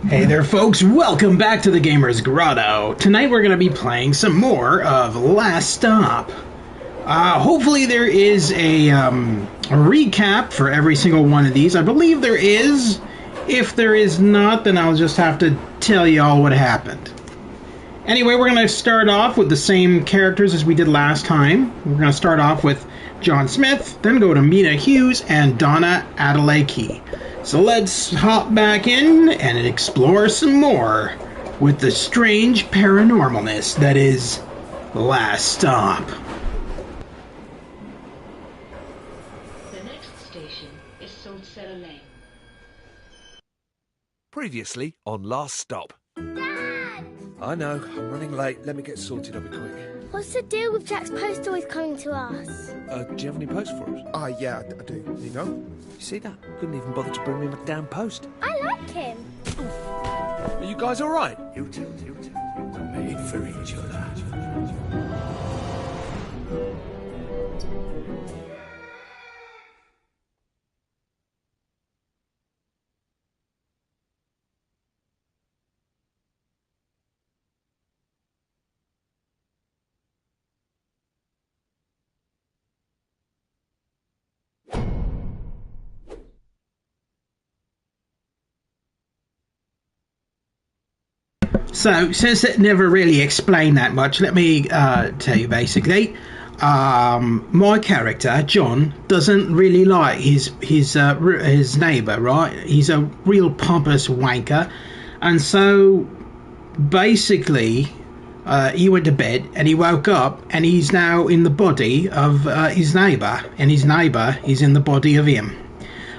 Hey there folks, welcome back to the Gamer's Grotto. Tonight we're going to be playing some more of Last Stop. Hopefully there is a recap for every single one of these. I believe there is. If there is not, then I'll just have to tell you all what happened. Anyway, we're going to start off with the same characters as we did last time. We're going to start off with John Smith, then go to Mina Hughes and Donna Adeleke. So let's hop back in and explore some more with the strange paranormalness that is Last Stop. The next station is Sault-Ste. Lane. Previously on Last Stop. Dad! I know, I'm running late. Let me get sorted, I'll be quick. What's the deal with Jack's post always coming to us? Do you have any post for us? Yeah, I do. There you go. You see that? Couldn't even bother to bring me my damn post. I like him. Are you guys alright? You two were made for each other. So, since it never really explained that much, let me tell you basically. My character, John, doesn't really like his neighbour, right? He's a real pompous wanker. And so, basically, he went to bed and he woke up and he's now in the body of his neighbour. And his neighbour is in the body of him.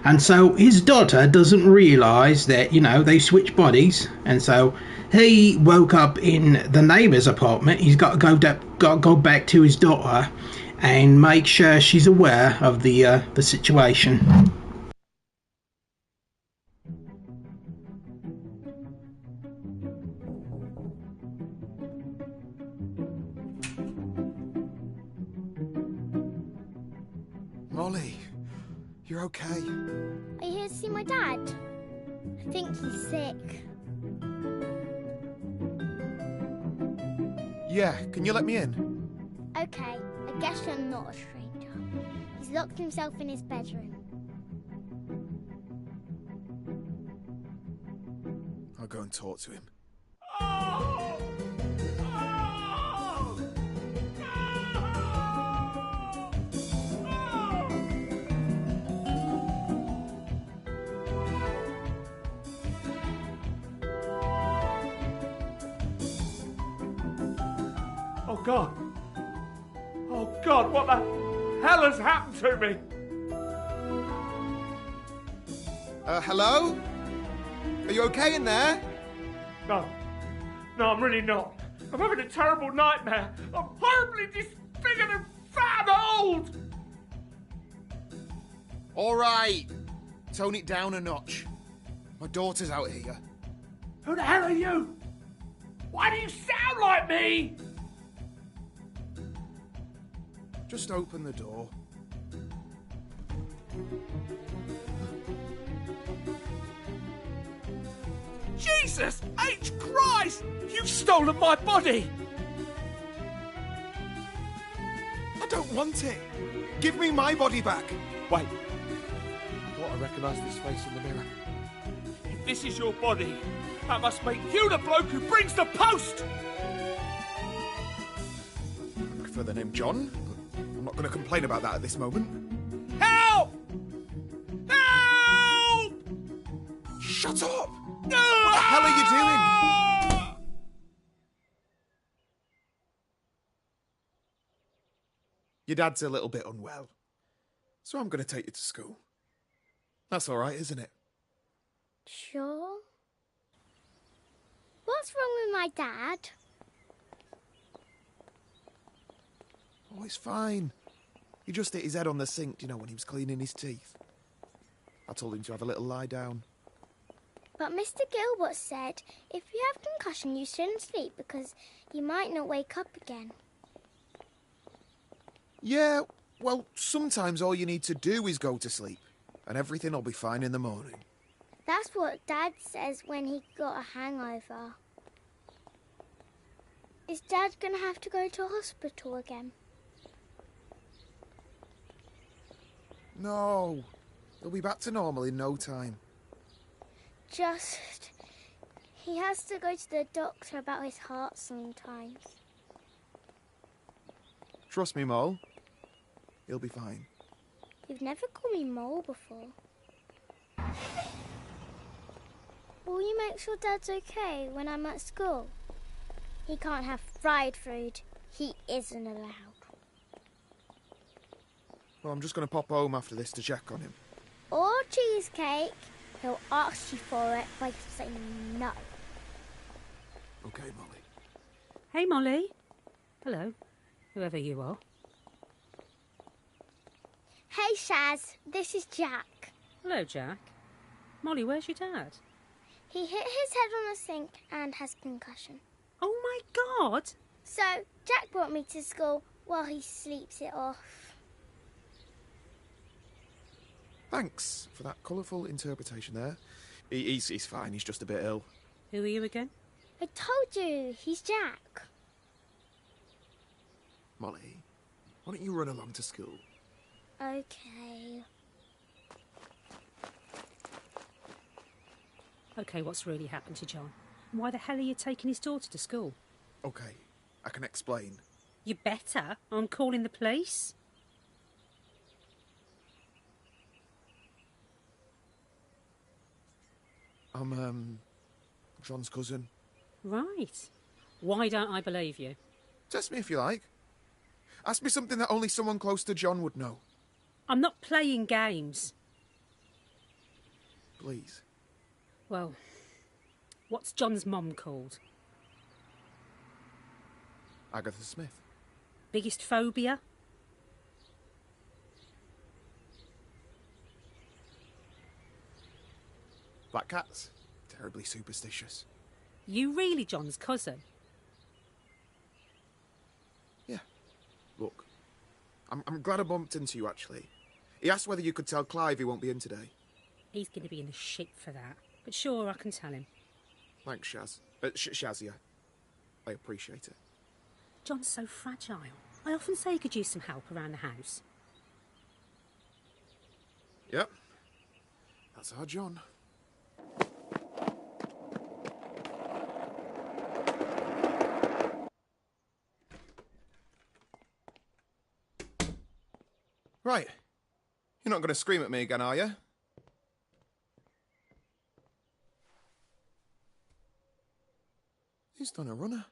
And so his daughter doesn't realise that, they switch bodies. And so he woke up in the neighbour's apartment. He's got to go back to his daughter and make sure she's aware of the situation. Molly, you're okay? Are you here to see my dad? I think he's sick. Yeah, can you let me in? Okay, I guess you're not a stranger. He's locked himself in his bedroom. I'll go and talk to him. Oh God! Oh God, what the hell has happened to me? Hello? Are you okay in there? No, I'm really not. I'm having a terrible nightmare. I'm horribly disfigured and fat and old! All right. Tone it down a notch. My daughter's out here. Who the hell are you? Why do you sound like me? Just open the door. Jesus H. Christ! You've stolen my body! I don't want it. Give me my body back. Wait. I thought I recognised this face in the mirror. If this is your body, that must make you the bloke who brings the post! I prefer the name John, but I'm not going to complain about that at this moment. Help! Help! Shut up! No! What the hell are you doing? Your dad's a little bit unwell, so I'm going to take you to school. That's all right, isn't it? Sure. What's wrong with my dad? Oh, it's fine. He just hit his head on the sink, when he was cleaning his teeth. I told him to have a little lie down. But Mr. Gilbert said if you have concussion you shouldn't sleep because you might not wake up again. Yeah, well, sometimes all you need to do is go to sleep, and everything will be fine in the morning. That's what Dad says when he got a hangover. Is Dad going to have to go to hospital again? No. He'll be back to normal in no time. Just... he has to go to the doctor about his heart sometimes. Trust me, Mole. He'll be fine. You've never called me Mole before. Will you make sure Dad's okay when I'm at school? He can't have fried food. He isn't allowed. Well, I'm just going to pop home after this to check on him. Or cheesecake. He'll ask you for it, but you say no. Okay, Molly. Hey, Molly. Hello, whoever you are. Hey, Shaz. This is Jack. Hello, Jack. Molly, where's your dad? He hit his head on a sink and has concussion. Oh, my God! So, Jack brought me to school while he sleeps it off. Thanks for that colourful interpretation there. He's fine, he's just a bit ill. Who are you again? I told you, he's Jack. Molly, why don't you run along to school? Okay. OK, what's really happened to John? Why the hell are you taking his daughter to school? Okay, I can explain. You better. I'm calling the police. I'm, John's cousin. Right. Why don't I believe you? Test me if you like. Ask me something that only someone close to John would know. I'm not playing games. Please. Well, what's John's mum called? Agatha Smith. Biggest phobia? Black cats. Terribly superstitious. You really John's cousin? Yeah. Look, I'm glad I bumped into you, actually. He asked whether you could tell Clive he won't be in today. He's going to be in the shit for that. But sure, I can tell him. Thanks, Shaz. Shazia. I appreciate it. John's so fragile. I often say he could use some help around the house. Yep. That's our John. Right. You're not going to scream at me again, are you? He's done a runner.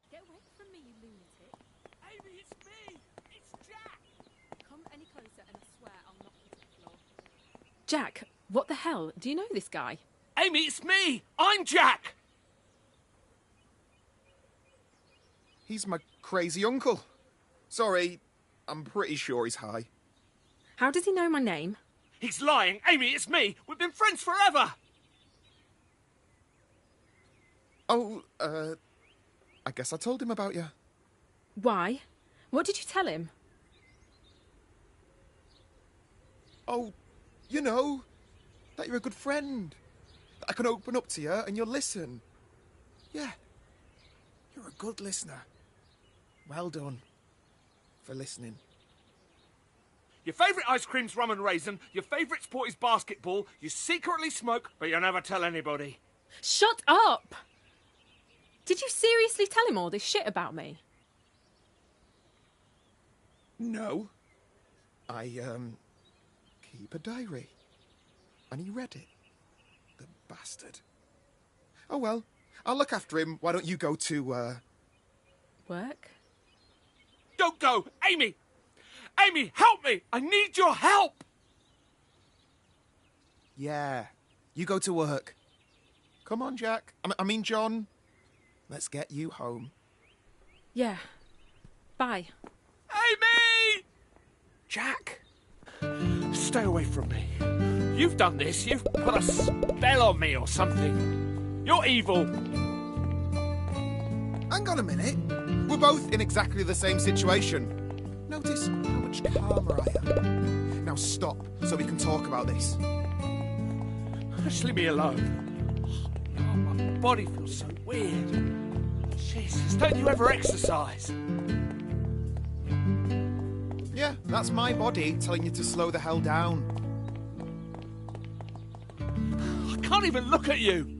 Get away from me, you lunatic. Amy, it's me! It's Jack! Come any closer and I swear I'll knock you to the floor. Jack, what the hell? Do you know this guy? Amy, it's me! I'm Jack! He's my crazy uncle. Sorry, I'm pretty sure he's high. How does he know my name? He's lying! Amy, it's me! We've been friends forever! Oh, I guess I told him about you. Why? What did you tell him? Oh, you know, that you're a good friend. That I can open up to you and you'll listen. Yeah, you're a good listener. Well done for listening. Your favourite ice cream's rum and raisin, your favourite sport is basketball, you secretly smoke, but you never tell anybody. Shut up! Did you seriously tell him all this shit about me? No. I, keep a diary. And he read it. The bastard. Oh well, I'll look after him. Why don't you go to, Work? Don't go! Amy! Amy, help me! I need your help! Yeah, You go to work. Come on, Jack. I mean, John. Let's get you home. Yeah. Bye. Amy! Jack! Stay away from me. You've done this. You've put a spell on me or something. You're evil. Hang on a minute. We're both in exactly the same situation. Notice how much calmer I am. Now stop so we can talk about this. Just leave me alone. Oh, my body feels so weird. Jesus, don't you ever exercise? Yeah, that's my body telling you to slow the hell down. I can't even look at you.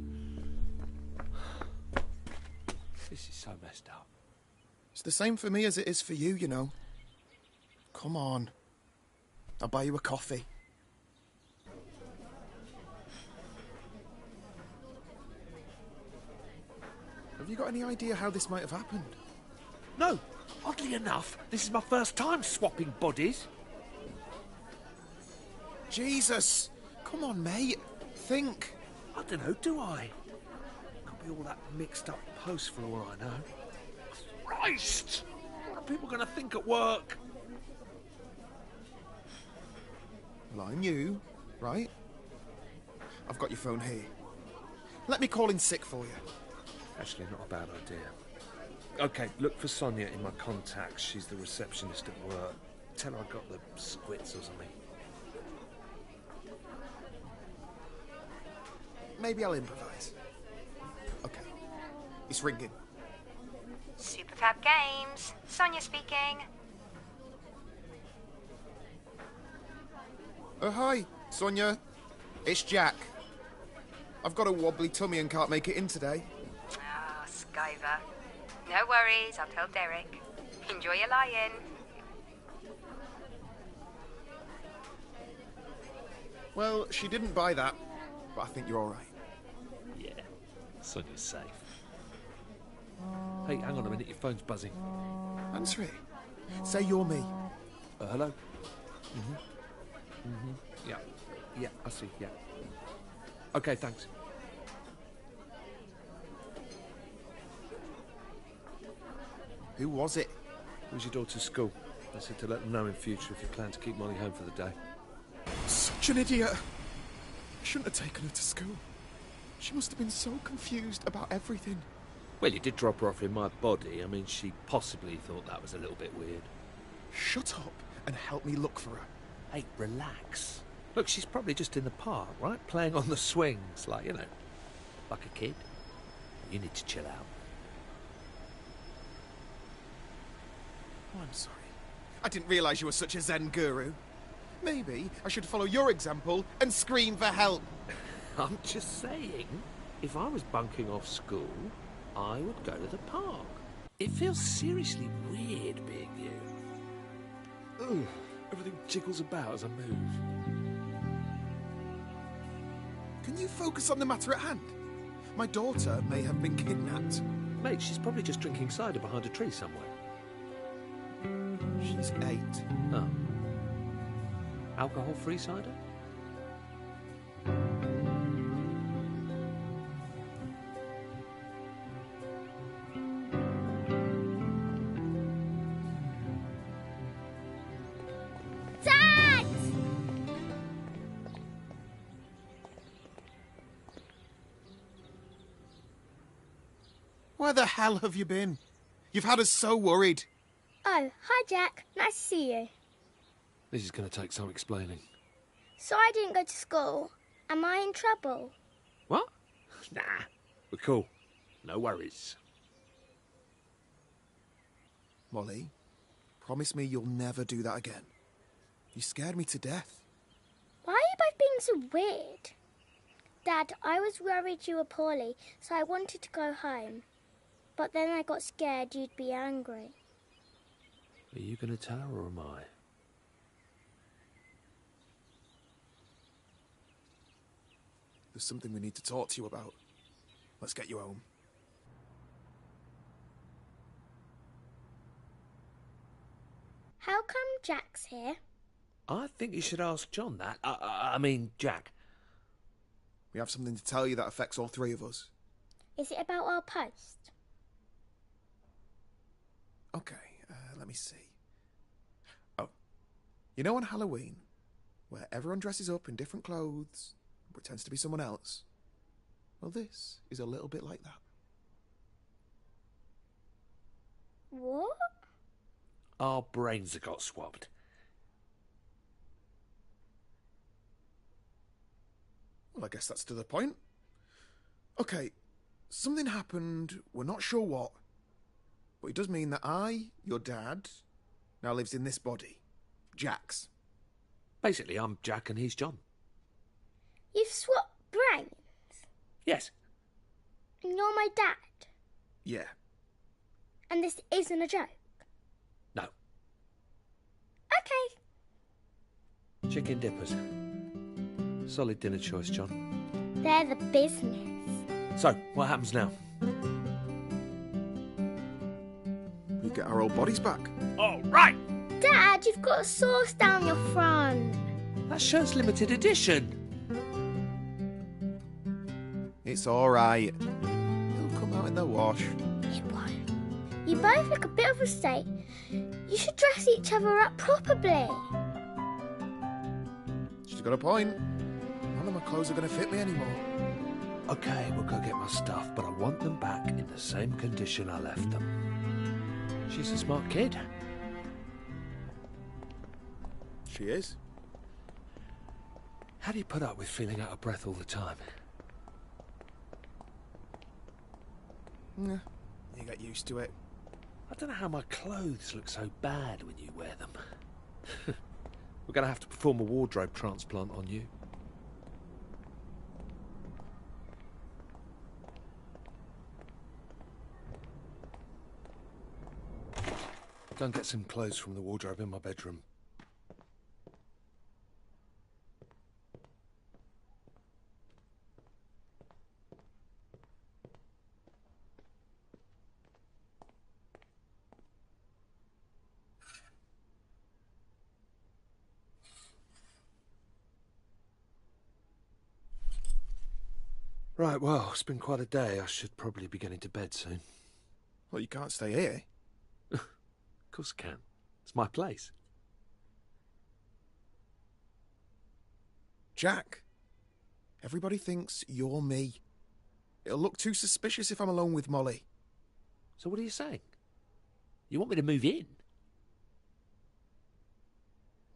This is so messed up. It's the same for me as it is for you, you know. Come on. I'll buy you a coffee. Have you got any idea how this might have happened? No, oddly enough, this is my first time swapping bodies. Jesus! Come on, mate. Think. I don't know, do I? Could be all that mixed up post for all I know. Christ! What are people going to think at work? Well, I'm you, right? I've got your phone here. Let me call in sick for you. Actually, not a bad idea. Okay, look for Sonia in my contacts. She's the receptionist at work. Tell her I got the squits or something. Maybe I'll improvise. Okay. It's ringing. Superfab Games. Sonia speaking. Oh, hi, Sonia. It's Jack. I've got a wobbly tummy and can't make it in today. Ah, Skyver. No worries, I'll tell Derek. Enjoy your lie-in. Well, she didn't buy that, but I think you're all right. Yeah, Sonia's safe. Hey, hang on a minute, your phone's buzzing. Answer it. Say you're me. Hello? Yeah. Yeah, I see, yeah. Okay, thanks. Who was it? Who's your daughter's school? I said to let them know in future if you plan to keep Molly home for the day. Such an idiot. I shouldn't have taken her to school. She must have been so confused about everything. Well, you did drop her off in my body. I mean, she possibly thought that was a little bit weird. Shut up and help me look for her. Hey, relax. Look, she's probably just in the park, right? Playing on the swings, like, you know, like a kid. You need to chill out. Oh, I'm sorry. I didn't realise you were such a Zen guru. Maybe I should follow your example and scream for help. I'm just saying, if I was bunking off school, I would go to the park. It feels seriously weird being you. Ugh, everything jiggles about as I move. Can you focus on the matter at hand? My daughter may have been kidnapped. Mate, she's probably just drinking cider behind a tree somewhere. She's 8. Oh. Alcohol-free cider? Dad! Where the hell have you been? You've had us so worried. Oh, hi Jack. Nice to see you. This is going to take some explaining. So I didn't go to school. Am I in trouble? What? Nah, we're cool. No worries. Molly, promise me you'll never do that again. You scared me to death. Why are you both being so weird? Dad, I was worried you were poorly, so I wanted to go home. But then I got scared you'd be angry. Are you going to tell her or am I? There's something we need to talk to you about. Let's get you home. How come Jack's here? I think you should ask John that. I mean, Jack. We have something to tell you that affects all three of us. Is it about our post? Okay, let me see. Oh, you know on Halloween, where everyone dresses up in different clothes and pretends to be someone else? Well, this is a little bit like that. What? Our brains have got swapped. Well, I guess that's to the point. Okay, something happened, we're not sure what, but it does mean that I, your dad, now lives in this body. Jack's. Basically, I'm Jack and he's John. You've swapped brains? Yes. And you're my dad? Yeah. And this isn't a joke? No. Okay. Chicken dippers. Solid dinner choice, John. They're the business. So, what happens now? We get our old bodies back. All right! Dad, you've got a sauce down your front. That shirt's limited edition. It's alright. It'll come out in the wash. It won't. You both look a bit of a state. You should dress each other up properly. She's got a point. None of my clothes are going to fit me anymore. Okay, we'll go get my stuff, but I want them back in the same condition I left them. She's a smart kid. She is. How do you put up with feeling out of breath all the time? Yeah, you get used to it. I don't know how my clothes look so bad when you wear them. We're going to have to perform a wardrobe transplant on you. Go and get some clothes from the wardrobe in my bedroom. Right, well, it's been quite a day. I should probably be getting to bed soon. Well, you can't stay here. Of course I can. It's my place. Jack, everybody thinks you're me. It'll look too suspicious if I'm alone with Molly. So what are you saying? You want me to move in?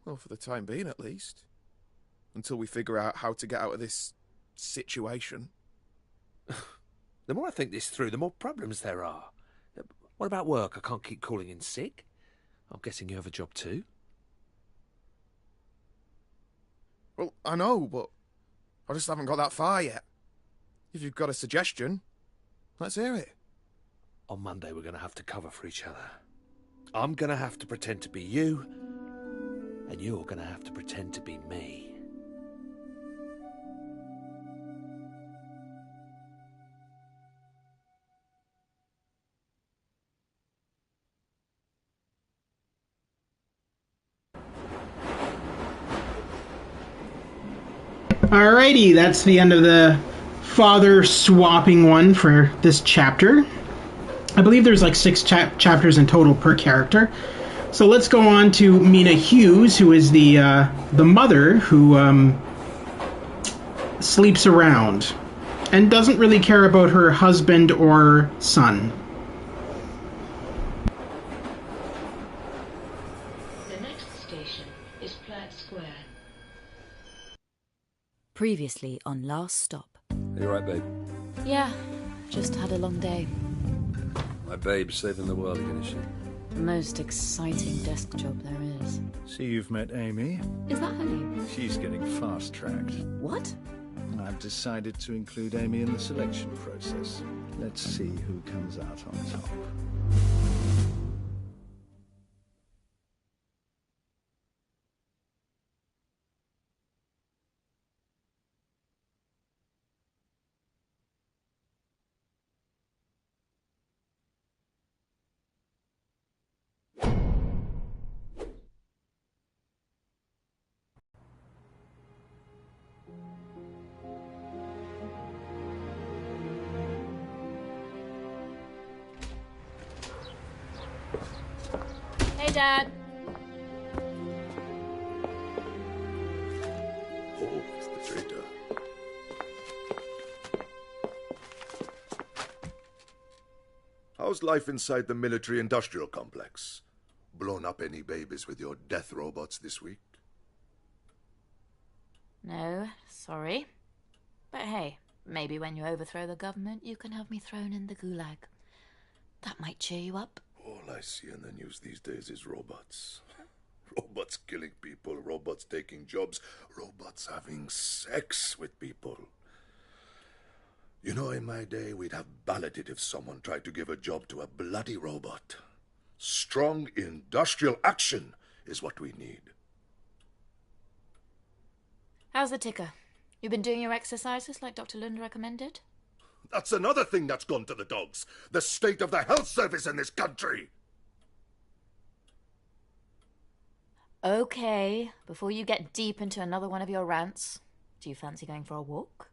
Well, for the time being, at least. Until we figure out how to get out of this situation. The more I think this through, the more problems there are. What about work? I can't keep calling in sick. I'm guessing you have a job too? Well, I know, but I just haven't got that far yet. If you've got a suggestion, let's hear it. On Monday, we're going to have to cover for each other. I'm going to have to pretend to be you, and you're going to have to pretend to be me. Alrighty, that's the end of the father swapping one for this chapter. I believe there's like 6 chapters in total per character. So let's go on to Mina Hughes, who is the mother who sleeps around and doesn't really care about her husband or son. The next station is Platt Square. Previously on Last Stop. You right, babe? Yeah, just had a long day. My babe's saving the world again, is she? Most exciting desk job there is. See, you've met Amy. Is that her name? She's getting fast-tracked. What? I've decided to include Amy in the selection process. Let's see who comes out on top. Bye, Dad. Oh, it's the traitor. How's life inside the military-industrial complex? Blown up any babies with your death robots this week? No, sorry. But hey, maybe when you overthrow the government, you can have me thrown in the gulag. That might cheer you up. All I see in the news these days is robots. Robots killing people, robots taking jobs, robots having sex with people. You know, in my day, we'd have balloted if someone tried to give a job to a bloody robot. Strong industrial action is what we need. How's the ticker? You been doing your exercises like Dr. Lund recommended? That's another thing that's gone to the dogs. The state of the health service in this country. Okay, before you get deep into another one of your rants, do you fancy going for a walk?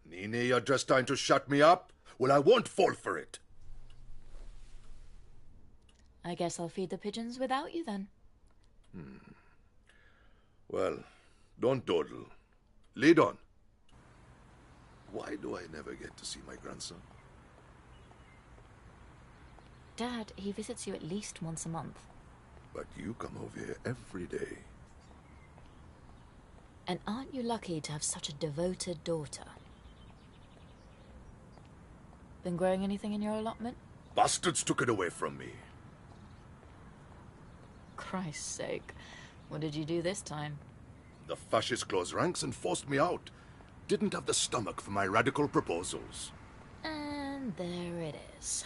Nini, you're just trying to shut me up? Well, I won't fall for it. I guess I'll feed the pigeons without you then. Well, don't dawdle. Lead on. Why do I never get to see my grandson? Dad, he visits you at least once a month. But you come over here every day. And aren't you lucky to have such a devoted daughter? Been growing anything in your allotment? Bastards took it away from me. Christ's sake. What did you do this time? The fascists closed ranks and forced me out. Didn't have the stomach for my radical proposals. And there it is.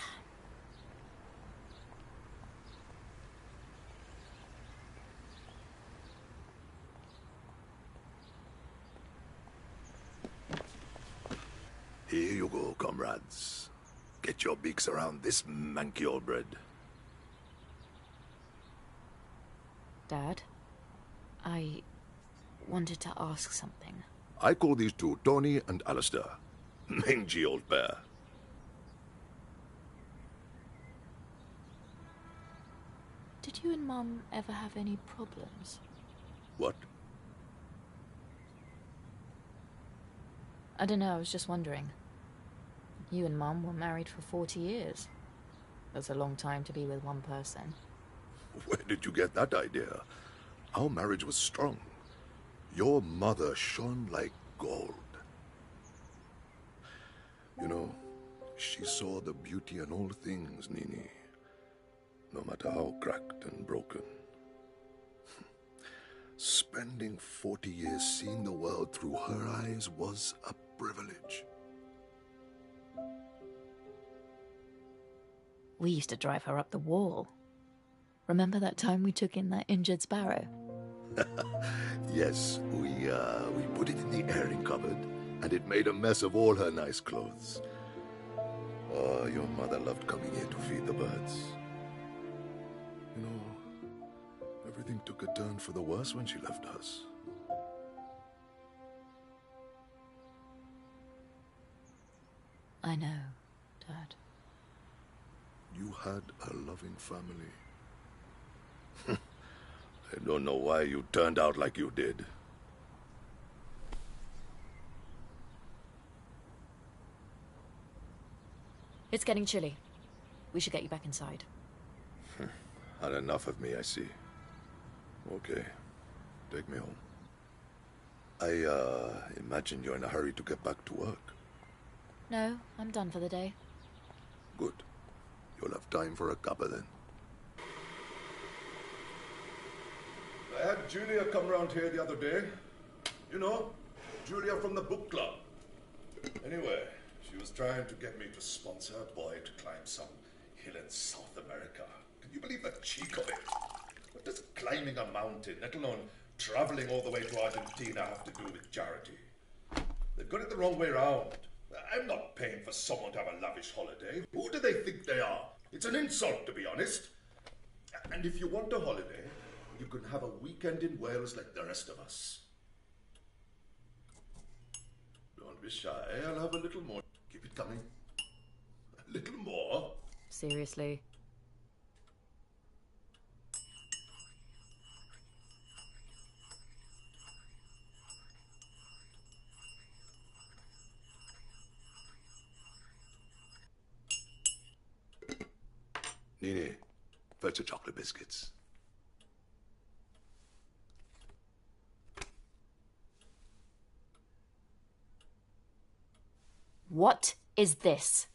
Here you go, comrades. Get your beaks around this manky old bread. Dad, I wanted to ask something. I call these two Tony and Alistair. Mangy old pair. Did you and Mum ever have any problems? What? I don't know, I was just wondering. You and Mum were married for 40 years. That's a long time to be with one person. Where did you get that idea? Our marriage was strong. Your mother shone like gold. You know, she saw the beauty in all things, Nini. No matter how cracked and broken. Spending 40 years seeing the world through her eyes was a privilege. We used to drive her up the wall. Remember that time we took in that injured sparrow? Yes, we put it in the airing cupboard, and it made a mess of all her nice clothes. Oh, your mother loved coming here to feed the birds. You know, everything took a turn for the worse when she left us. I know, Dad. You had a loving family. I don't know why you turned out like you did. It's getting chilly. We should get you back inside. Had enough of me, I see. Okay, take me home. I imagine you're in a hurry to get back to work. No, I'm done for the day. Good. You'll have time for a cuppa then. I had Julia come round here the other day. You know, Julia from the book club. Anyway, she was trying to get me to sponsor a boy to climb some hill in South America. Can you believe the cheek of it? What does climbing a mountain, let alone traveling all the way to Argentina, have to do with charity? They've got it the wrong way round. I'm not paying for someone to have a lavish holiday. Who do they think they are? It's an insult, to be honest. And if you want a holiday, you can have a weekend in Wales like the rest of us. Don't be shy. I'll have a little more. Keep it coming. A little more. Seriously. Nini, fetch your chocolate biscuits. What is this?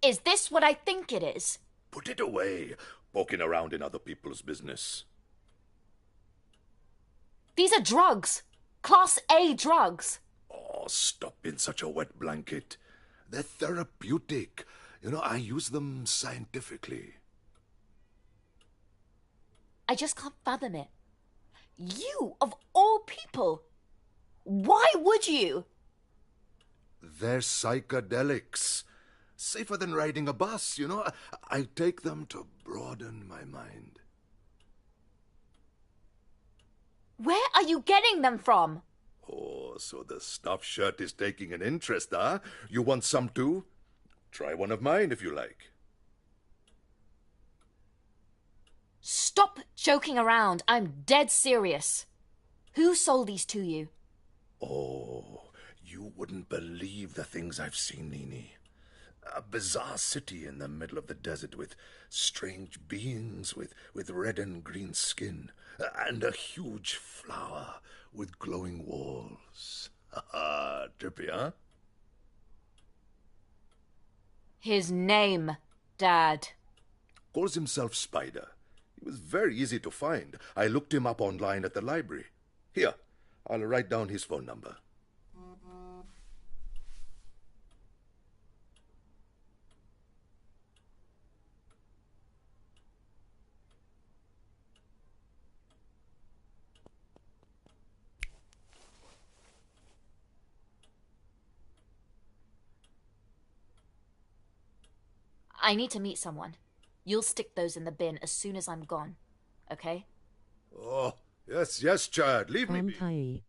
Is this what I think it is? Put it away, poking around in other people's business. These are drugs. Class A drugs. Oh, stop being such a wet blanket. They're therapeutic. You know, I use them scientifically. I just can't fathom it. You, of all people. Why would you? They're psychedelics. Safer than riding a bus, you know. I take them to broaden my mind. Where are you getting them from? Oh, so the stuffed shirt is taking an interest, huh? You want some too? Try one of mine if you like. Stop joking around. I'm dead serious. Who sold these to you? Oh, you wouldn't believe the things I've seen, Nini. A bizarre city in the middle of the desert with strange beings with red and green skin, and a huge flower with glowing walls. Trippy, huh? His name, Dad. Calls himself Spider. He was very easy to find. I looked him up online at the library. Here, I'll write down his phone number. I need to meet someone. You'll stick those in the bin as soon as I'm gone. Okay? Oh, yes, Chad. Leave me be.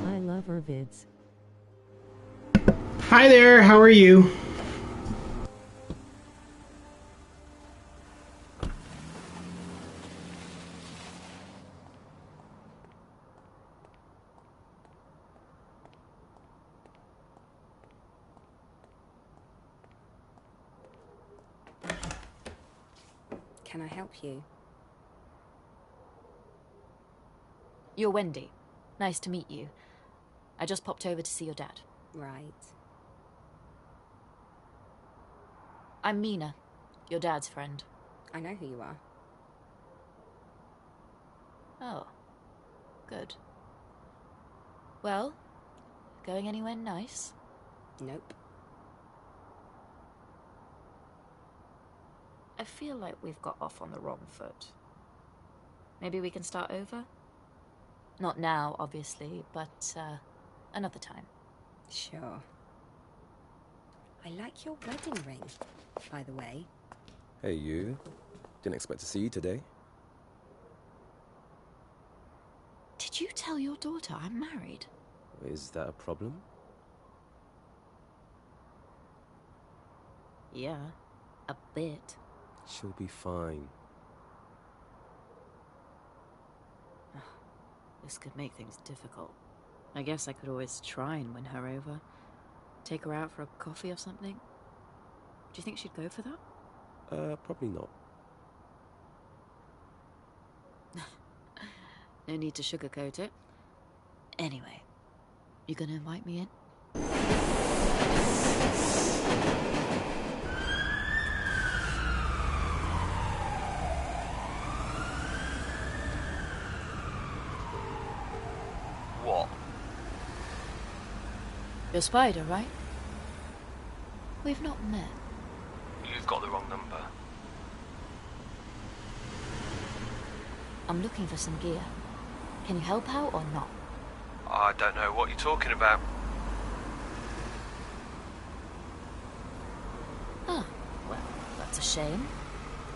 I love her vids. Hi there, how are you? Can I help you? You're Wendy. Nice to meet you. I just popped over to see your dad. Right. I'm Mina, your dad's friend. I know who you are. Oh, good. Well, going anywhere nice? Nope. I feel like we've got off on the wrong foot. Maybe we can start over? Not now, obviously, but another time. Sure. I like your wedding ring, by the way. Hey, you. Didn't expect to see you today. Did you tell your daughter I'm married? Is that a problem? Yeah, a bit. She'll be fine. This could make things difficult. I guess I could always try and win her over. Take her out for a coffee or something. Do you think she'd go for that? Probably not. No need to sugarcoat it. Anyway, you gonna invite me in? What? You're Spider, right? We've not met. You've got the wrong number. I'm looking for some gear. Can you help out or not? I don't know what you're talking about. Oh, well, that's a shame.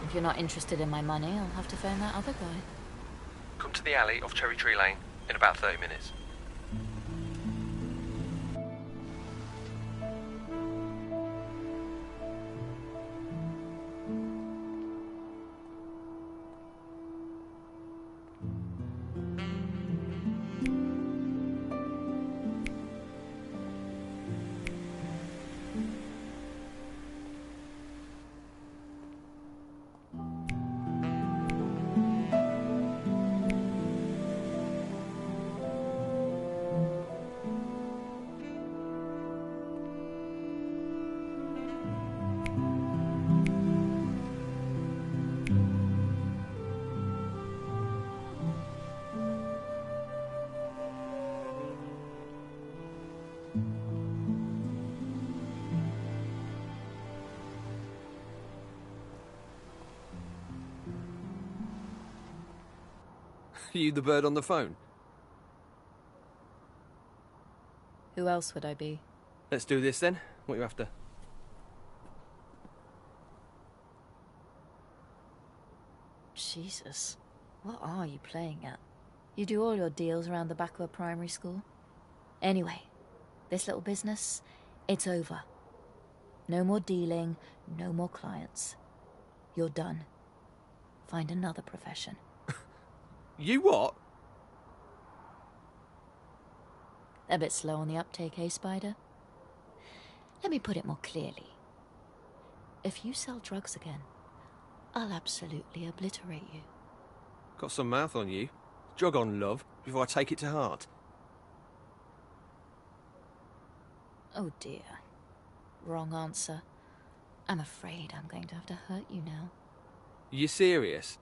If you're not interested in my money, I'll have to phone that other guy. Come to the alley off Cherry Tree Lane in about 30 minutes. Are you the bird on the phone? Who else would I be? Let's do this then. What are you after? Jesus, what are you playing at? You do all your deals around the back of a primary school? Anyway, this little business, it's over. No more dealing, no more clients. You're done. Find another profession. You what? A bit slow on the uptake, eh, Spider? Let me put it more clearly. If you sell drugs again, I'll absolutely obliterate you. Got some mouth on you. Jog on, love, before I take it to heart. Oh dear. Wrong answer. I'm afraid I'm going to have to hurt you now. You serious?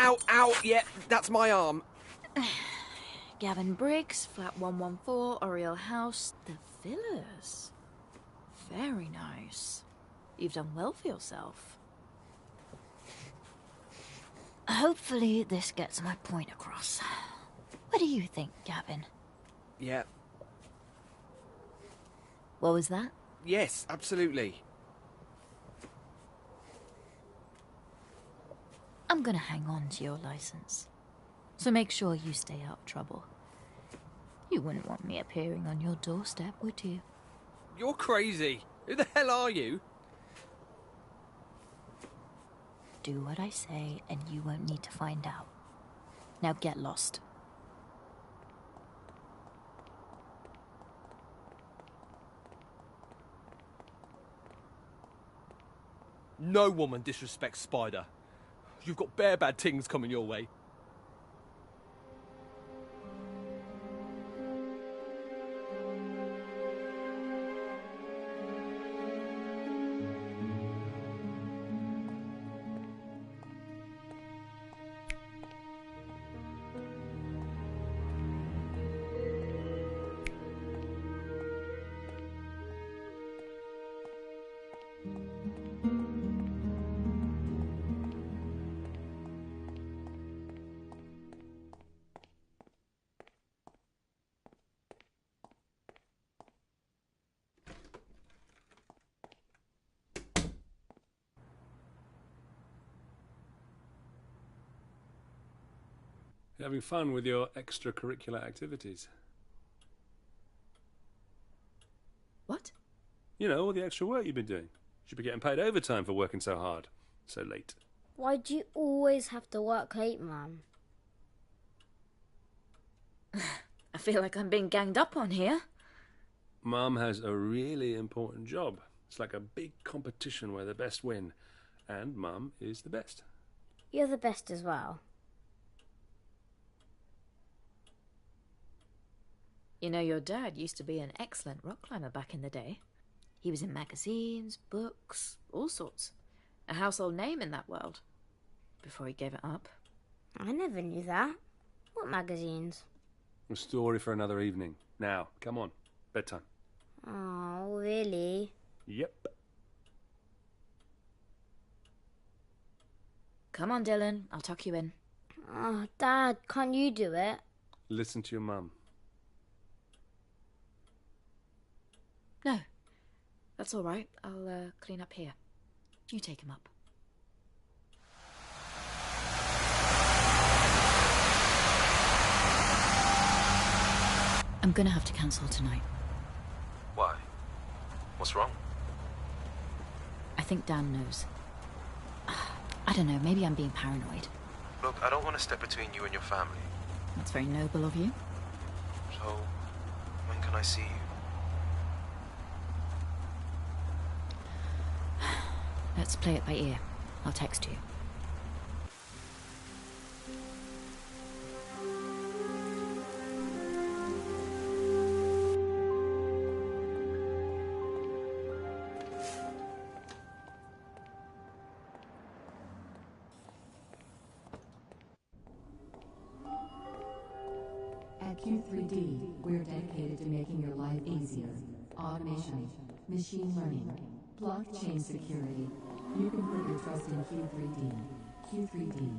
Ow, ow, yeah, that's my arm. Gavin Briggs, flat 114, Oriel House, the Villas. Very nice. You've done well for yourself. Hopefully this gets my point across. What do you think, Gavin? Yeah. What was that? Yes, absolutely. I'm gonna hang on to your license. So make sure you stay out of trouble. You wouldn't want me appearing on your doorstep, would you? You're crazy. Who the hell are you? Do what I say and you won't need to find out. Now get lost. No woman disrespects Spider. You've got bare bad things coming your way. You're having fun with your extracurricular activities. What? You know, all the extra work you've been doing. Should be getting paid overtime for working so hard, so late. Why do you always have to work late, Mum? I feel like I'm being ganged up on here. Mum has a really important job. It's like a big competition where the best win. And Mum is the best. You're the best as well. You know, your dad used to be an excellent rock climber back in the day. He was in magazines, books, all sorts. A household name in that world. Before he gave it up. I never knew that. What magazines? A story for another evening. Now, come on. Bedtime. Oh, really? Yep. Come on, Dylan. I'll tuck you in. Oh, Dad, can't you do it? Listen to your mum. No. That's all right. I'll clean up here. You take him up. I'm gonna have to cancel tonight. Why? What's wrong? I think Dan knows. I don't know, maybe I'm being paranoid. Look, I don't want to step between you and your family. That's very noble of you. So, when can I see you? Let's play it by ear. I'll text you. At Q3D, we're dedicated to making your life easier. Automation, machine learning, blockchain security. You can put your trust in Q3D. Q3D,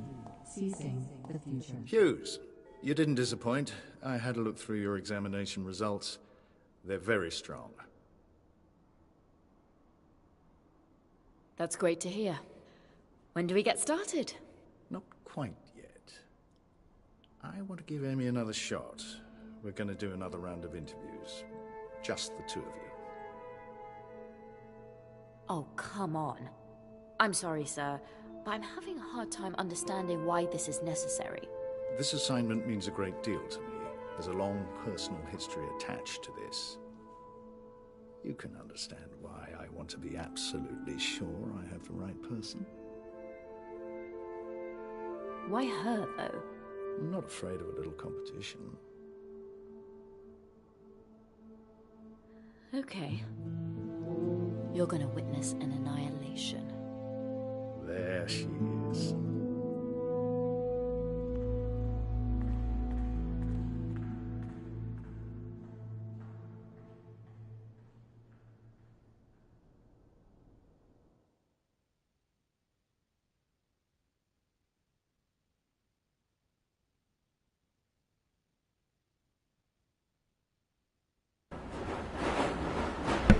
seizing the future. Hughes, you didn't disappoint. I had a look through your examination results. They're very strong. That's great to hear. When do we get started? Not quite yet. I want to give Amy another shot. We're going to do another round of interviews. Just the two of you. Oh, come on. I'm sorry, sir, but I'm having a hard time understanding why this is necessary. This assignment means a great deal to me. There's a long personal history attached to this. You can understand why I want to be absolutely sure I have the right person. Why her, though? I'm not afraid of a little competition. Okay. You're gonna witness an annihilation. There she is.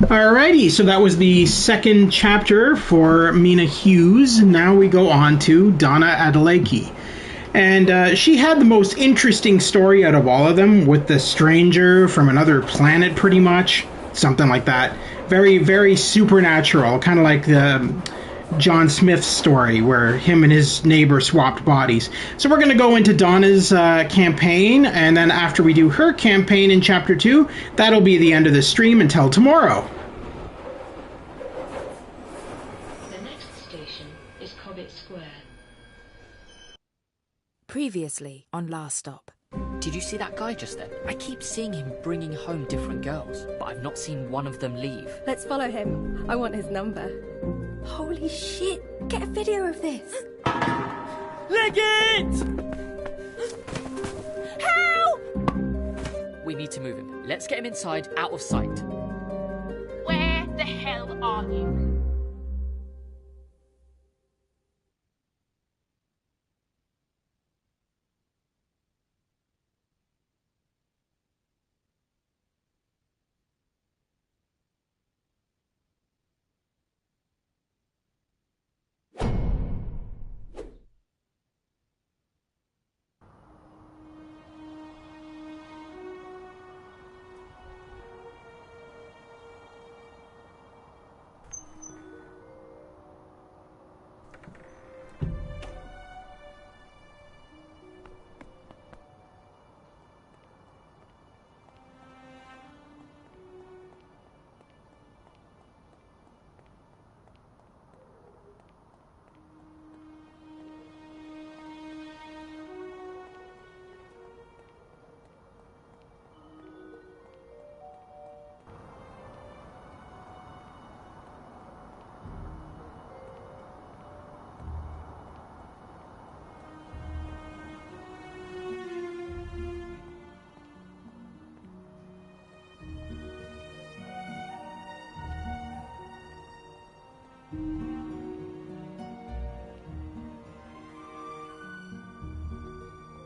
Alrighty, so that was the second chapter for Mina Hughes. Now we go on to Donna Adeleke. And she had the most interesting story out of all of them, with the stranger from another planet, pretty much. Something like that. Very, very supernatural, kind of like the John Smith's story, where him and his neighbor swapped bodies. So we're going to go into Donna's campaign, and then after we do her campaign in Chapter 2, that'll be the end of the stream until tomorrow. The next station is Cobbett Square. Previously on Last Stop. Did you see that guy just then? I keep seeing him bringing home different girls, but I've not seen one of them leave. Let's follow him. I want his number. Holy shit! Get a video of this! Leg it! Help! We need to move him. Let's get him inside, out of sight. Where the hell are you?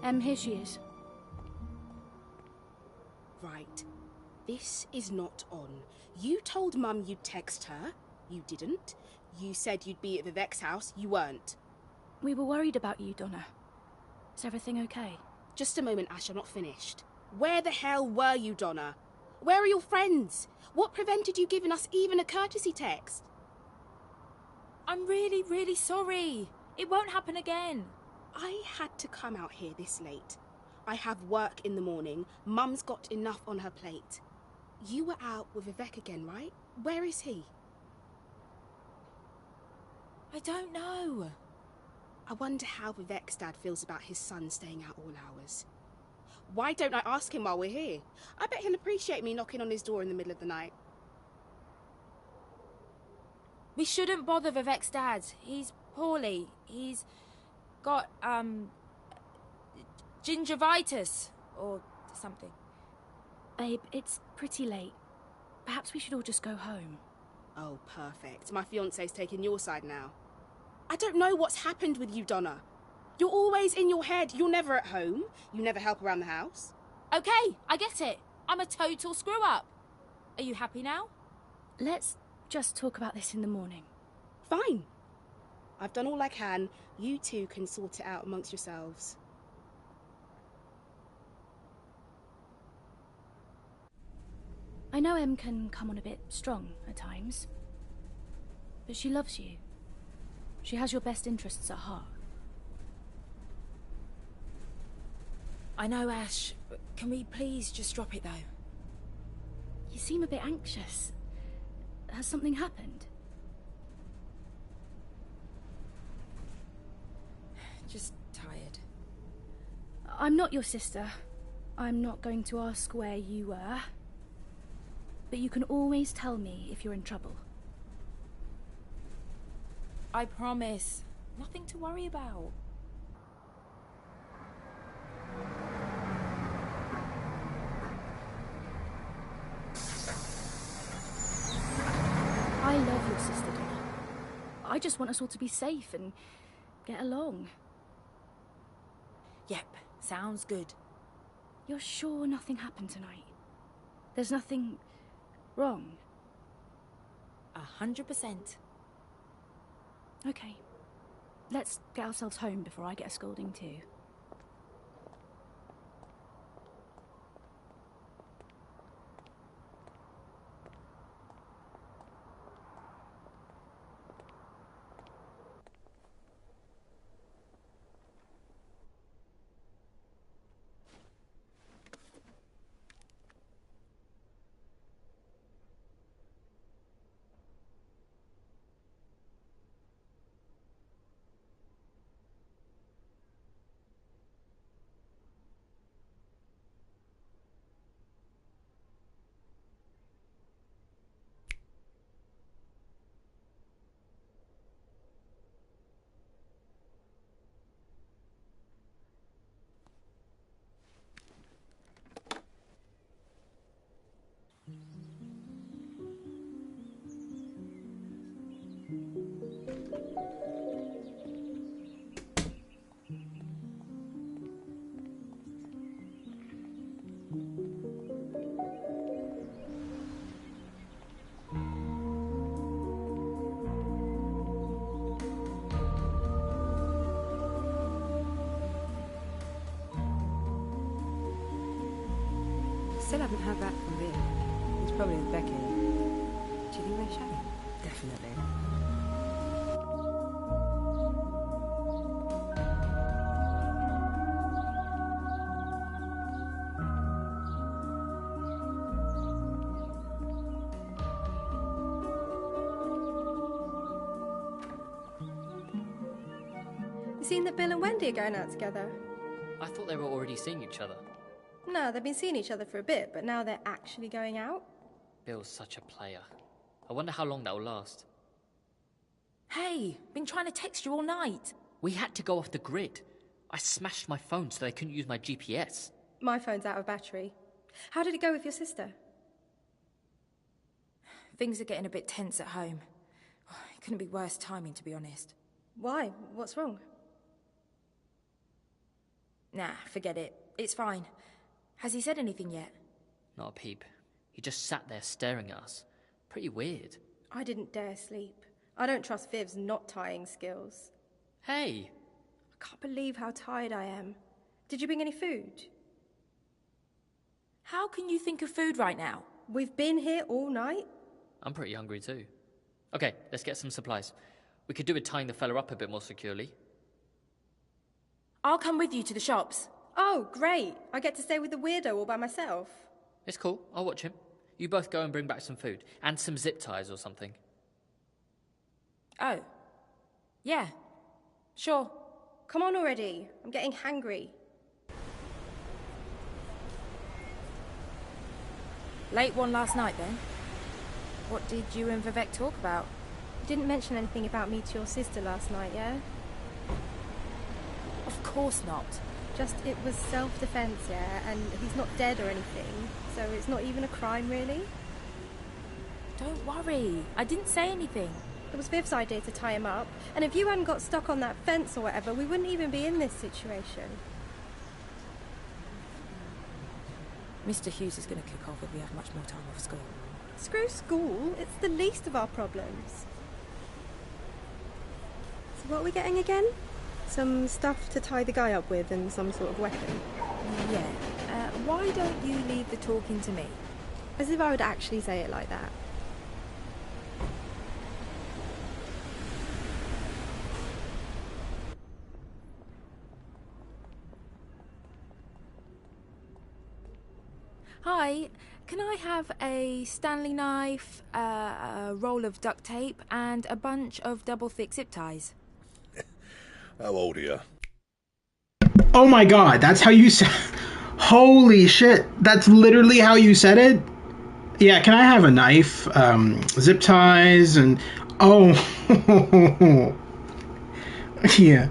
Here she is. Right. This is not on. You told Mum you'd text her. You didn't. You said you'd be at Vivek's house. You weren't. We were worried about you, Donna. Is everything okay? Just a moment, Ash, I'm not finished. Where the hell were you, Donna? Where are your friends? What prevented you giving us even a courtesy text? I'm really, really sorry. It won't happen again. I had to come out here this late. I have work in the morning. Mum's got enough on her plate. You were out with Vivek again, right? Where is he? I don't know. I wonder how Vivek's dad feels about his son staying out all hours. Why don't I ask him while we're here? I bet he'll appreciate me knocking on his door in the middle of the night. We shouldn't bother Vivek's dad. He's poorly. He's got, gingivitis or something. Babe, it's pretty late. Perhaps we should all just go home. Oh, perfect. My fiancé's taking your side now. I don't know what's happened with you, Donna. You're always in your head. You're never at home. You never help around the house. Okay, I get it. I'm a total screw-up. Are you happy now? Let's just talk about this in the morning. Fine. I've done all I can. You two can sort it out amongst yourselves. I know Em can come on a bit strong at times, but she loves you. She has your best interests at heart. I know, Ash, but can we please just drop it, though? You seem a bit anxious. Has something happened? Just tired. I'm not your sister. I'm not going to ask where you were. But you can always tell me if you're in trouble. I promise. Nothing to worry about. I love your sister, Donna. I just want us all to be safe and get along. Yep, sounds good. You're sure nothing happened tonight? There's nothing wrong? 100%. Okay. Let's get ourselves home before I get a scolding too. Still haven't heard back from Viv. He's probably with Becky. Do you think they're showing? Definitely. You seen that Bill and Wendy are going out together? I thought they were already seeing each other. No, they've been seeing each other for a bit, but now they're actually going out. Bill's such a player. I wonder how long that'll last. Hey, been trying to text you all night. We had to go off the grid. I smashed my phone so they couldn't use my GPS. My phone's out of battery. How did it go with your sister? Things are getting a bit tense at home. It couldn't be worse timing, to be honest. Why? What's wrong? Nah, forget it. It's fine. Has he said anything yet? Not a peep. He just sat there staring at us. Pretty weird. I didn't dare sleep. I don't trust Viv's knot tying skills. Hey! I can't believe how tired I am. Did you bring any food? How can you think of food right now? We've been here all night. I'm pretty hungry too. Okay, let's get some supplies. We could do with tying the fella up a bit more securely. I'll come with you to the shops. Oh, great. I get to stay with the weirdo all by myself. It's cool, I'll watch him. You both go and bring back some food. And some zip ties or something. Oh. Yeah. Sure. Come on already. I'm getting hangry. Late one last night, then? What did you and Vivek talk about? You didn't mention anything about me to your sister last night, yeah? Of course not. Just, it was self-defense, yeah? And he's not dead or anything, so it's not even a crime, really? Don't worry. I didn't say anything. It was Viv's idea to tie him up, and if you hadn't got stuck on that fence or whatever, we wouldn't even be in this situation. Mr. Hughes is going to kick off if we have much more time off school. Screw school. It's the least of our problems. So what are we getting again? Some stuff to tie the guy up with and some sort of weapon. Yeah. Why don't you leave the talking to me? As if I would actually say it like that. Hi, can I have a Stanley knife, a roll of duct tape, and a bunch of double thick zip ties? How old are you? Oh my god, that's how you said. Holy shit, that's literally how you said it? Yeah, can I have a knife, zip ties, and... Oh. Yeah.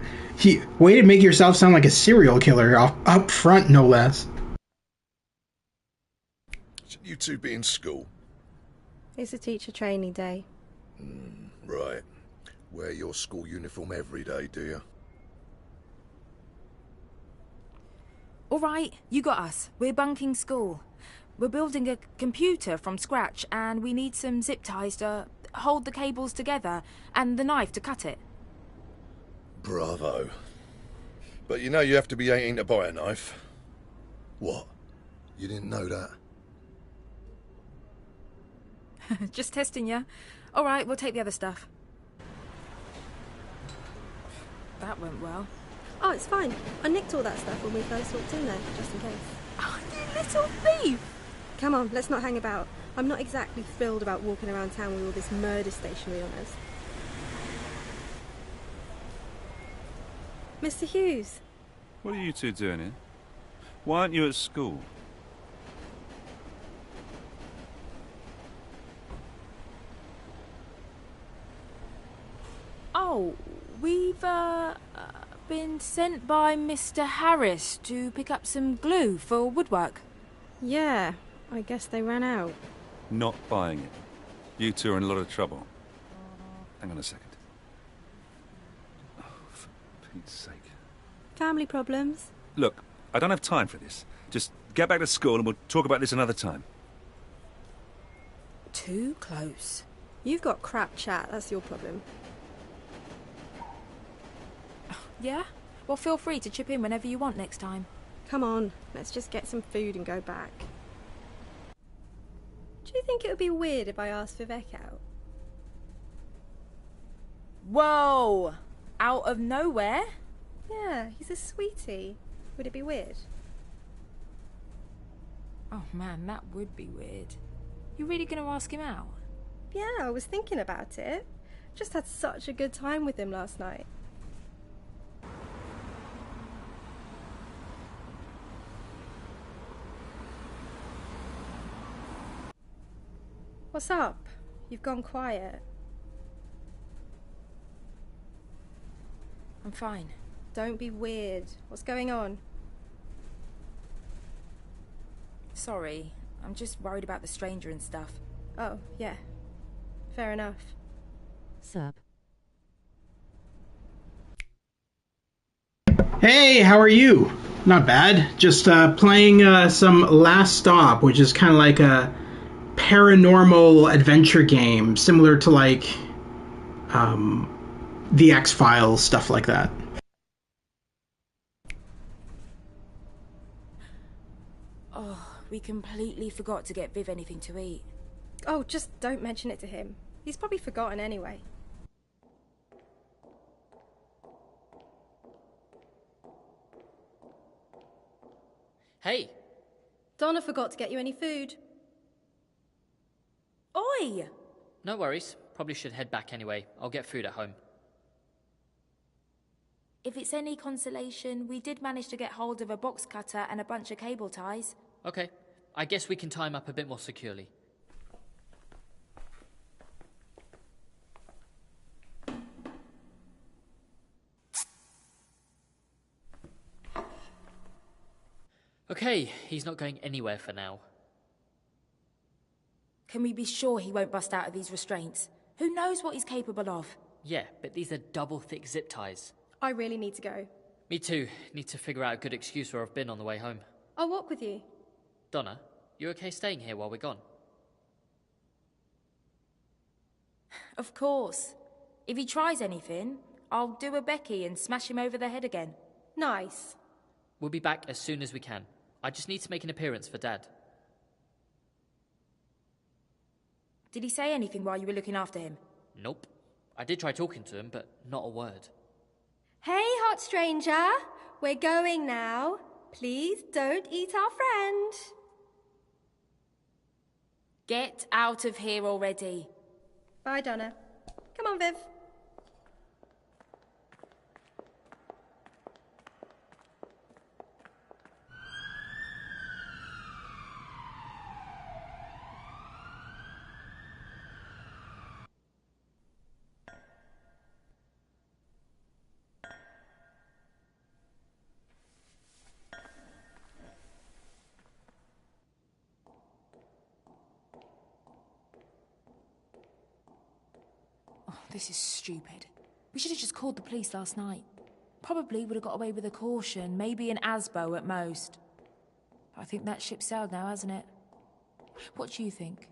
Way to make yourself sound like a serial killer up front, no less. Should you two be in school? It's a teacher training day. Right. Wear your school uniform every day, do you? All right, you got us. We're bunking school. We're building a computer from scratch, and we need some zip ties to hold the cables together, and the knife to cut it. Bravo. But you know you have to be 18 to buy a knife. What? You didn't know that? Just testing you. All right, we'll take the other stuff. That went well. Oh, it's fine. I nicked all that stuff when we first walked in there, just in case. Oh, you little thief! Come on, let's not hang about. I'm not exactly thrilled about walking around town with all this murder stationery on us. Mr. Hughes. What are you two doing here? Why aren't you at school? Oh, we've, been sent by Mr. Harris to pick up some glue for woodwork. Yeah, I guess they ran out. Not buying it. You two are in a lot of trouble. Hang on a second. Oh, for Pete's sake. Family problems. Look, I don't have time for this. Just get back to school and we'll talk about this another time. Too close. You've got crap chat, that's your problem. Yeah? Well, feel free to chip in whenever you want next time. Come on, let's just get some food and go back. Do you think it would be weird if I asked Vivek out? Whoa! Out of nowhere? Yeah, he's a sweetie. Would it be weird? Oh man, that would be weird. You really gonna ask him out? Yeah, I was thinking about it. Just had such a good time with him last night. What's up? You've gone quiet. I'm fine. Don't be weird. What's going on? Sorry, I'm just worried about the stranger and stuff. Oh, yeah. Fair enough. Sup? Hey, how are you? Not bad. Just playing some Last Stop, which is kind of like a paranormal adventure game, similar to like the X-Files, stuff like that. Oh, we completely forgot to get Viv anything to eat. Oh, just don't mention it to him. He's probably forgotten anyway. Hey! Donna forgot to get you any food. Oi! No worries. Probably should head back anyway. I'll get food at home. If it's any consolation, we did manage to get hold of a box cutter and a bunch of cable ties. Okay. I guess we can tie him up a bit more securely. Okay, he's not going anywhere for now. Can we be sure he won't bust out of these restraints? Who knows what he's capable of? Yeah, but these are double thick zip ties. I really need to go. Me too. Need to figure out a good excuse where I've been on the way home. I'll walk with you. Donna, you okay staying here while we're gone? Of course. If he tries anything, I'll do a Becky and smash him over the head again. Nice. We'll be back as soon as we can. I just need to make an appearance for Dad. Did he say anything while you were looking after him? Nope. I did try talking to him, but not a word. Hey, hot stranger. We're going now. Please don't eat our friend. Get out of here already. Bye, Donna. Come on, Viv. This is stupid. We should have just called the police last night. Probably would have got away with a caution, maybe an ASBO at most. But I think that ship sailed now, hasn't it? What do you think?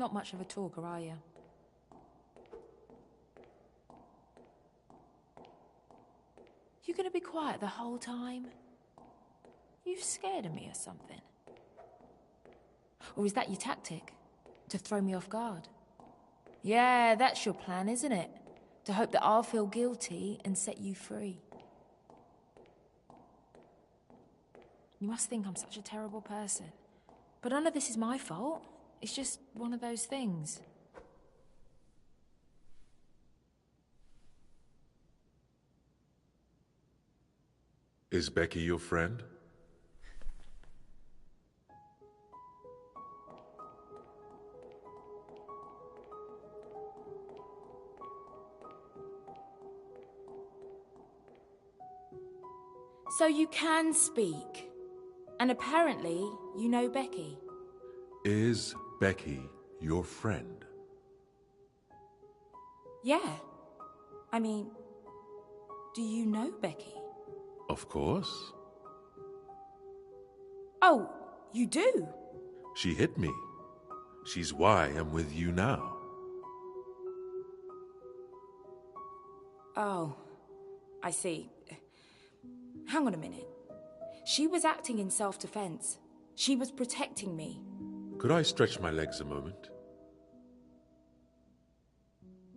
Not much of a talker, are you? You gonna be quiet the whole time? You scared of me or something? Or is that your tactic? To throw me off guard? Yeah, that's your plan, isn't it? To hope that I'll feel guilty and set you free. You must think I'm such a terrible person. But none of this is my fault. It's just one of those things. Is Becky your friend? So you can speak. And apparently, you know Becky. Is Becky your friend? Yeah. I mean, do you know Becky? Of course. Oh, you do? She hit me. She's why I'm with you now. Oh, I see. Hang on a minute. She was acting in self-defense. She was protecting me. Could I stretch my legs a moment?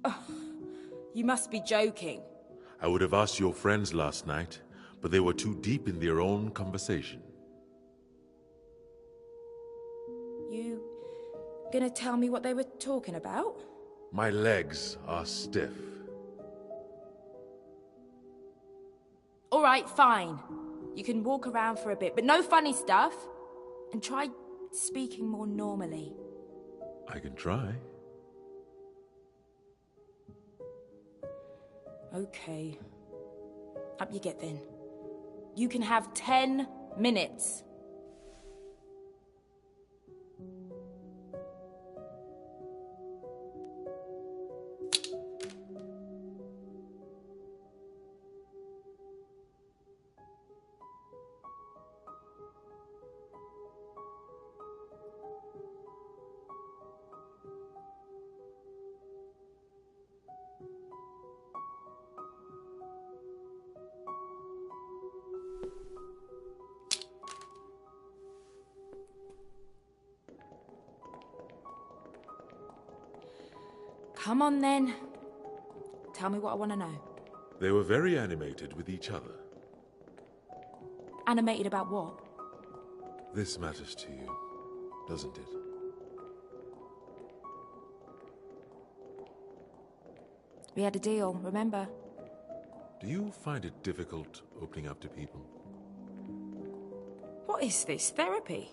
Oh, you must be joking. I would have asked your friends last night, but they were too deep in their own conversation. You gonna tell me what they were talking about? My legs are stiff. All right, fine. You can walk around for a bit, but no funny stuff. And try speaking more normally. I can try. Okay. Up you get then. You can have 10 minutes. Come on then. Tell me what I want to know. They were very animated with each other. Animated about what? This matters to you, doesn't it? We had a deal, remember? Do you find it difficult opening up to people? What is this, therapy?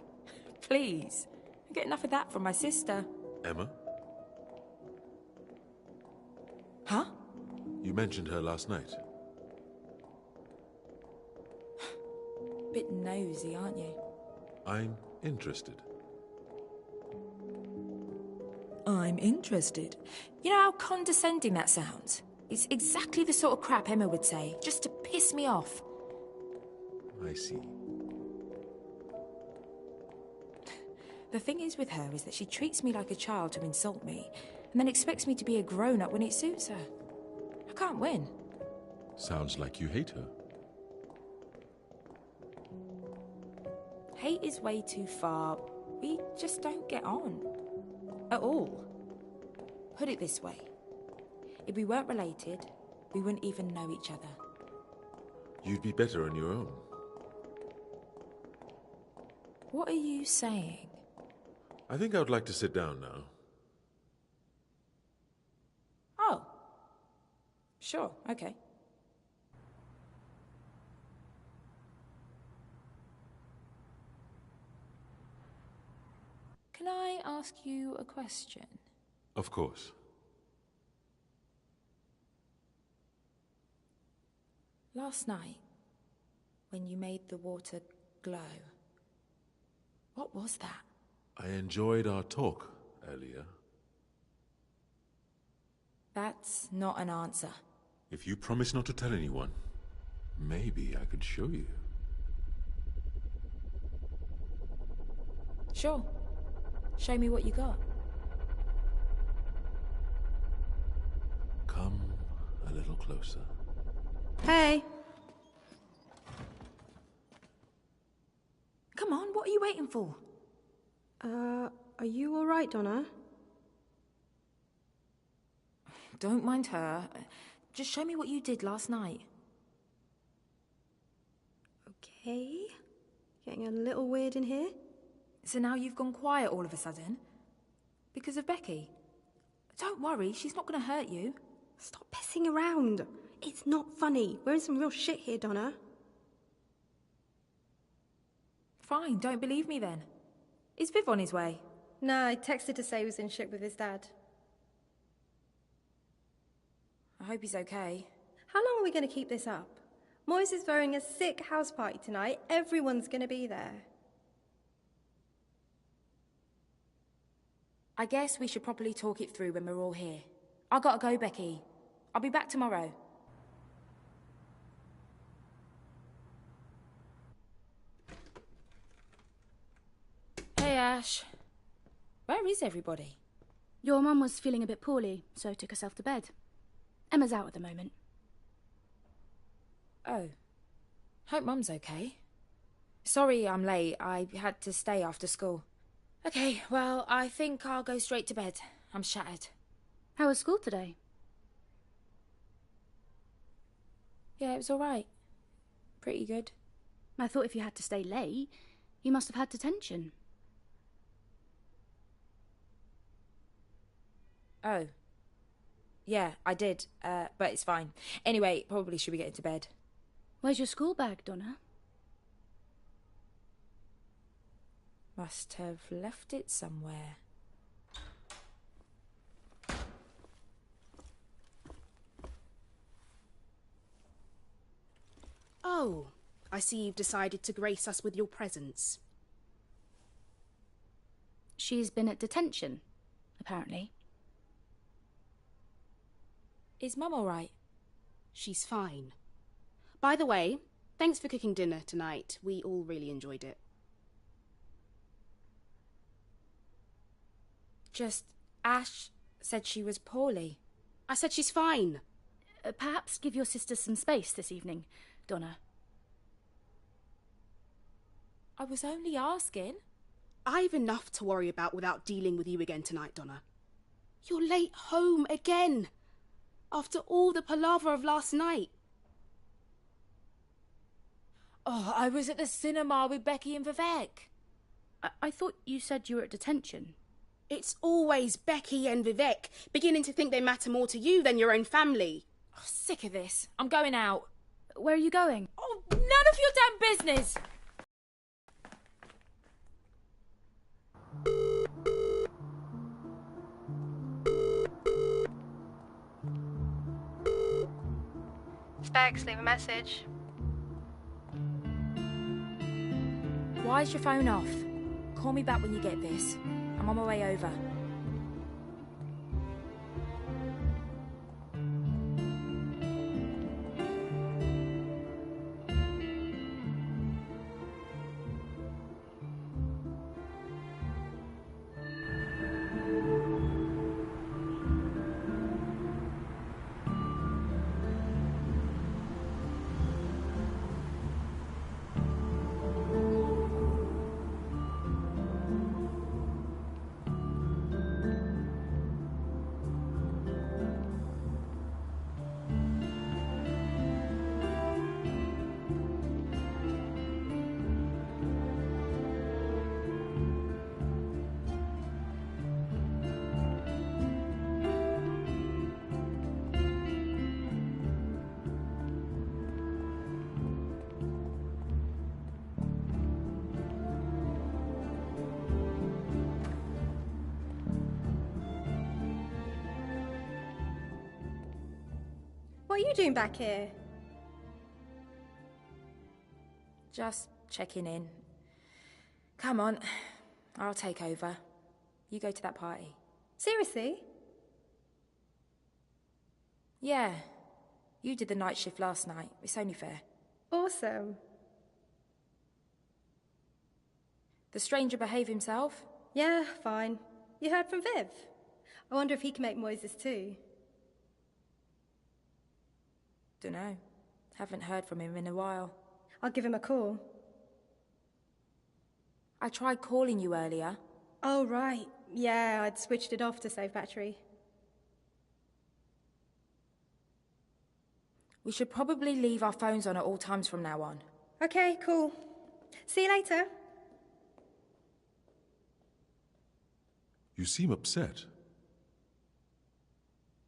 Please. I get enough of that from my sister. Emma? Huh? You mentioned her last night. Bit nosy, aren't you? I'm interested. I'm interested. You know how condescending that sounds? It's exactly the sort of crap Emma would say, just to piss me off. I see. The thing is with her is that she treats me like a child to insult me, and then expects me to be a grown-up when it suits her. I can't win. Sounds like you hate her. Hate is way too far. We just don't get on. At all. Put it this way. If we weren't related, we wouldn't even know each other. You'd be better on your own. What are you saying? I think I would like to sit down now. Oh. Sure, okay. Can I ask you a question? Of course. Last night, when you made the water glow, what was that? I enjoyed our talk earlier. That's not an answer. If you promise not to tell anyone, maybe I could show you. Sure. Show me what you got. Come a little closer. Hey! Come on, what are you waiting for? Are you alright, Donna? Don't mind her. Just show me what you did last night. Okay. Getting a little weird in here. So now you've gone quiet all of a sudden? Because of Becky? Don't worry, she's not going to hurt you. Stop pissing around. It's not funny. We're in some real shit here, Donna. Fine, don't believe me then. Is Viv on his way? No, I texted to say he was in shit with his dad. I hope he's okay. How long are we going to keep this up? Moise is throwing a sick house party tonight. Everyone's going to be there. I guess we should probably talk it through when we're all here. I gotta go, Becky. I'll be back tomorrow. Hey, Ash. Where is everybody? Your mum was feeling a bit poorly, so took herself to bed. Emma's out at the moment. Oh. Hope Mum's okay. Sorry I'm late. I had to stay after school. Okay, well, I think I'll go straight to bed. I'm shattered. How was school today? Yeah, it was alright. Pretty good. I thought if you had to stay late, you must have had detention. Oh. Yeah, I did, but it's fine. Anyway, probably should be getting to bed. Where's your school bag, Donna? Must have left it somewhere. Oh, I see you've decided to grace us with your presence. She's been at detention, apparently. Is Mum alright? She's fine. By the way, thanks for cooking dinner tonight. We all really enjoyed it. Just Ash said she was poorly. I said she's fine. Perhaps give your sister some space this evening, Donna. I was only asking. I've enough to worry about without dealing with you again tonight, Donna. You're late home again. After all the palaver of last night. Oh, I was at the cinema with Becky and Vivek. I thought you said you were at detention. It's always Becky and Vivek, beginning to think they matter more to you than your own family. Oh, sick of this. I'm going out. Where are you going? Oh, none of your damn business! Specs, leave a message. Why is your phone off? Call me back when you get this. I'm on my way over. What are you doing back here? Just checking in. Come on, I'll take over. You go to that party. Seriously? Yeah. You did the night shift last night. It's only fair. Awesome. The stranger behave himself? Yeah, fine. You heard from Viv? I wonder if he can make noises too. Dunno. Haven't heard from him in a while. I'll give him a call. I tried calling you earlier. Oh, right. Yeah, I'd switched it off to save battery. We should probably leave our phones on at all times from now on. Okay, cool. See you later. You seem upset.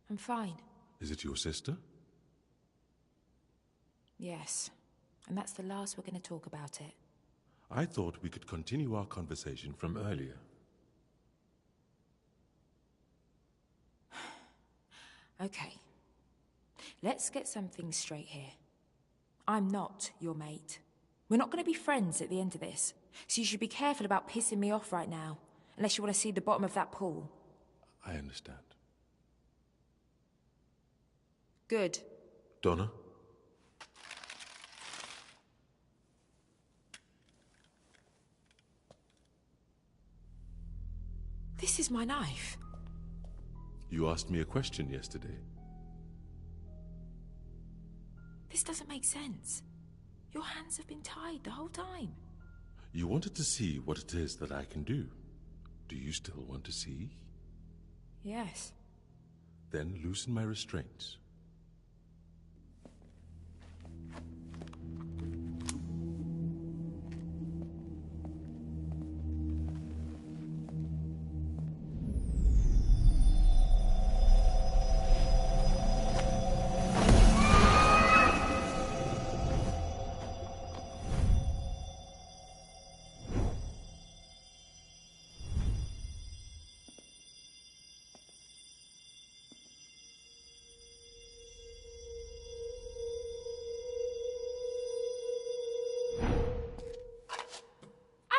I'm fine. Is it your sister? Yes. And that's the last we're going to talk about it. I thought we could continue our conversation from earlier. Okay. Let's get some things straight here. I'm not your mate. We're not going to be friends at the end of this. So you should be careful about pissing me off right now. Unless you want to see the bottom of that pool. I understand. Good. Donna? This is my knife. You asked me a question yesterday. This doesn't make sense. Your hands have been tied the whole time. You wanted to see what it is that I can do. Do you still want to see? Yes. Then loosen my restraints.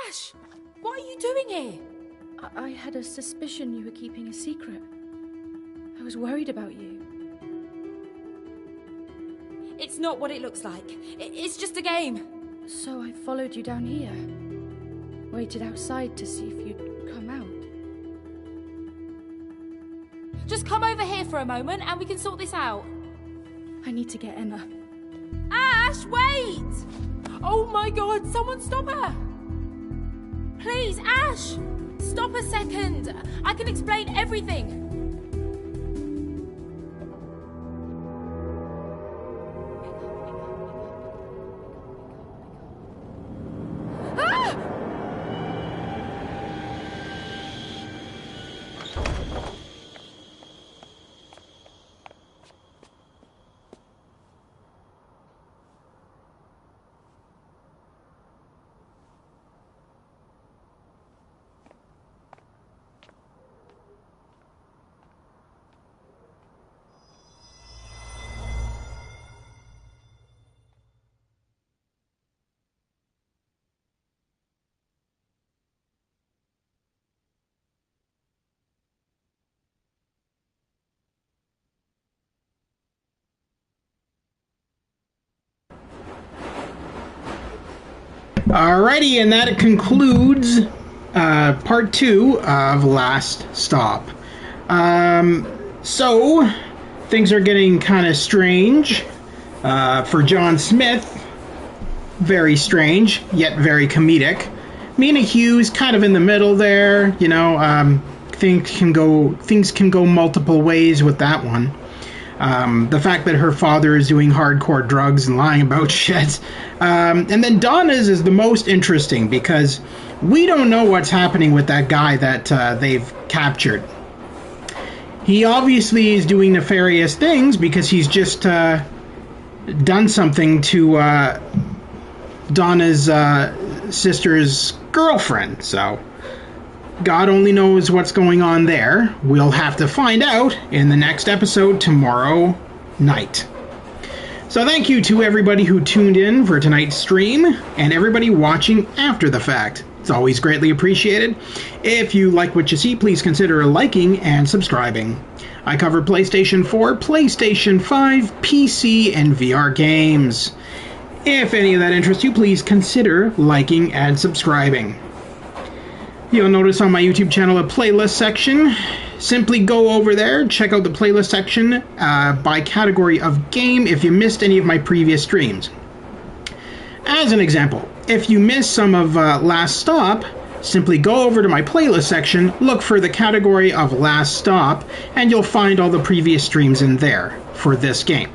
Ash! What are you doing here? I had a suspicion you were keeping a secret. I was worried about you. It's not what it looks like. It's just a game. So I followed you down here. Waited outside to see if you'd come out. Just come over here for a moment and we can sort this out. I need to get Emma. Ash, wait! Oh my god, someone stop her! Please, Ash! Stop a second. I can explain everything. Alrighty, and that concludes part 2 of Last Stop. So, things are getting kind of strange for John Smith. Very strange, yet very comedic. Mina Hughes kind of in the middle there, you know. Things can go multiple ways with that one. The fact that her father is doing hardcore drugs and lying about shit. And then Donna's is the most interesting because we don't know what's happening with that guy that they've captured. He obviously is doing nefarious things because he's just done something to Donna's sister's girlfriend. So God only knows what's going on there. We'll have to find out in the next episode tomorrow night. So thank you to everybody who tuned in for tonight's stream and everybody watching after the fact. It's always greatly appreciated. If you like what you see, please consider liking and subscribing. I cover PlayStation 4, PlayStation 5, PC, and VR games. If any of that interests you, please consider liking and subscribing. You'll notice on my YouTube channel a playlist section. Simply go over there, check out the playlist section by category of game if you missed any of my previous streams. As an example, if you missed some of Last Stop, simply go over to my playlist section, look for the category of Last Stop, and you'll find all the previous streams in there for this game.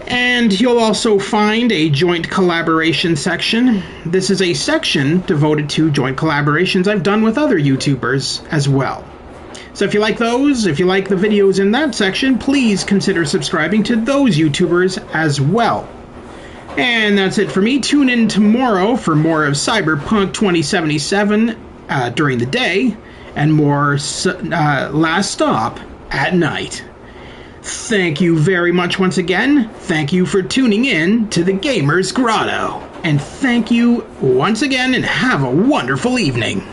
And you'll also find a joint collaboration section. This is a section devoted to joint collaborations I've done with other YouTubers as well. So if you like those, if you like the videos in that section, please consider subscribing to those YouTubers as well. And that's it for me. Tune in tomorrow for more of Cyberpunk 2077 during the day and more Last Stop at night. Thank you very much once again. Thank you for tuning in to the Gamer's Grotto. And thank you once again and have a wonderful evening.